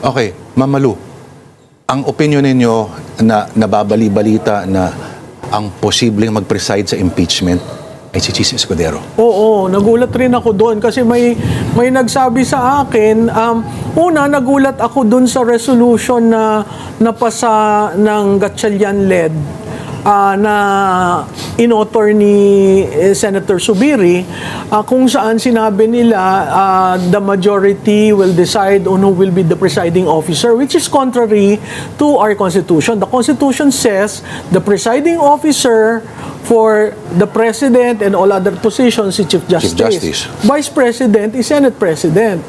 Okay, Mamalu, ang opinion ninyo na nababali-balita na ang posibleng mag-preside sa impeachment ay si Chis Escudero. Oo, nagulat rin ako doon kasi may nagsabi sa akin, una nagulat ako doon sa resolution na napasa ng Gatchalian-led na in-author ni Senator Zubiri, kung saan sinabi nila the majority will decide on who will be the presiding officer, which is contrary to our Constitution. The Constitution says the presiding officer for the President and all other positions is Chief Justice. Chief Justice. Vice President is Senate President.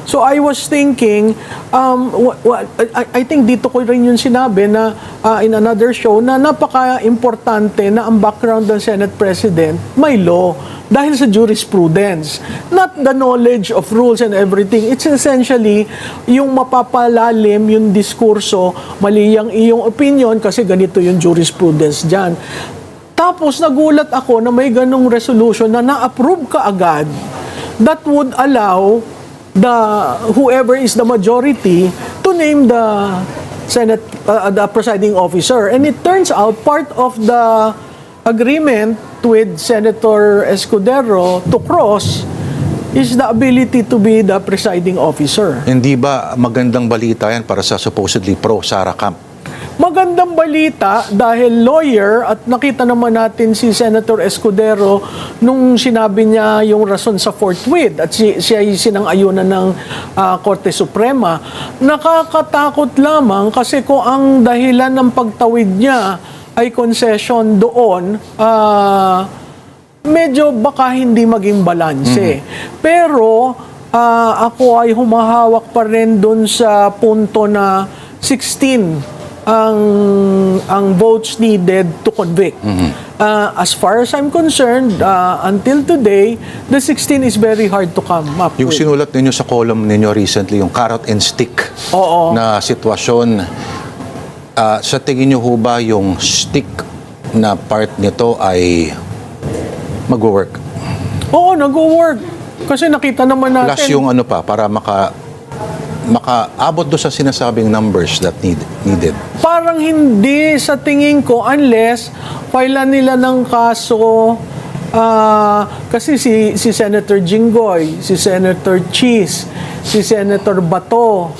So I was thinking, I think dito ko rin yung sinabi na in another show na napaka-importante na ang background ng Senate President may law dahil sa jurisprudence. Not the knowledge of rules and everything. It's essentially yung mapapalalim yung diskurso, mali yung iyong opinion kasi ganito yung jurisprudence dyan. Tapos nagulat ako na may ganong resolution na na-approve ka agad that would allow whoever is the majority to name the Senate, the presiding officer. And it turns out part of the agreement with Senator Escudero to cross is the ability to be the presiding officer. Hindi ba magandang balita yan para sa supposedly pro-Sara Camp? Magandang balita dahil lawyer at nakita naman natin si Senator Escudero nung sinabi niya yung rason sa forthwith at siya ay sinang-ayunan ng Korte Suprema. Nakakatakot lamang kasi kung ang dahilan ng pagtawid niya ay concession doon, medyo baka hindi maging balanse. Pero ako ay humahawak pa rin doon sa punto na 16 ang votes needed to convict. As far as I'm concerned, until today, the 16 is very hard to come up Yung with. sinulat ninyo sa column ninyo recently, yung carrot and stick na sitwasyon, sa tingin nyo ho ba yung stick na part nito ay mag-work? Oo, nag-work. Kasi nakita naman natin. Plus yung ano pa, para makaabot do sa sinasabing numbers that needed. Parang hindi sa tingin ko unless filean nila ng kaso kasi si Senator Jinggoy, si Senator Chis, si Senator Bato,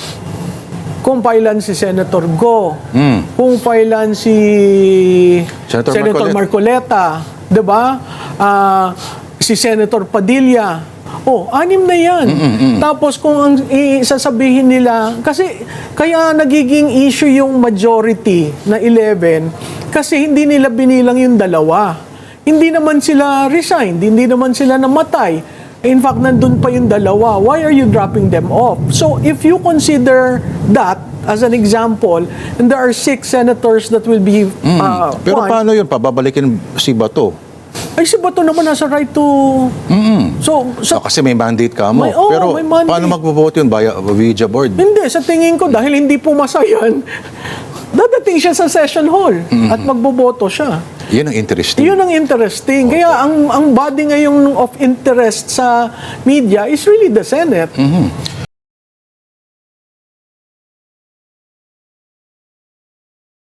kung filean si Senator Go, kung filean si Senator Marcoleta, 'di ba? Si Senator Padilla. Oh, 6 na yan. Tapos kung ang sasabihin nila, kasi kaya nagiging issue yung majority na 11 kasi hindi nila binilang yung dalawa. Hindi naman sila resigned, hindi naman sila namatay. In fact, nandun pa yung dalawa. Why are you dropping them off? So if you consider that as an example, and there are 6 senators that will be Pero paano yun? Pababalikin si Bato? Ay, si Bato naman nasa right to... So, kasi may mandate ka mo. Pero may mandate. paano magboboto yun? Via Ouija board? Hindi, sa tingin ko, dahil hindi pumasa yan, dadating siya sa session hall at magboboto siya. Yun ang interesting. Yun ang interesting. Kaya ang body ngayon of interest sa media is really the Senate.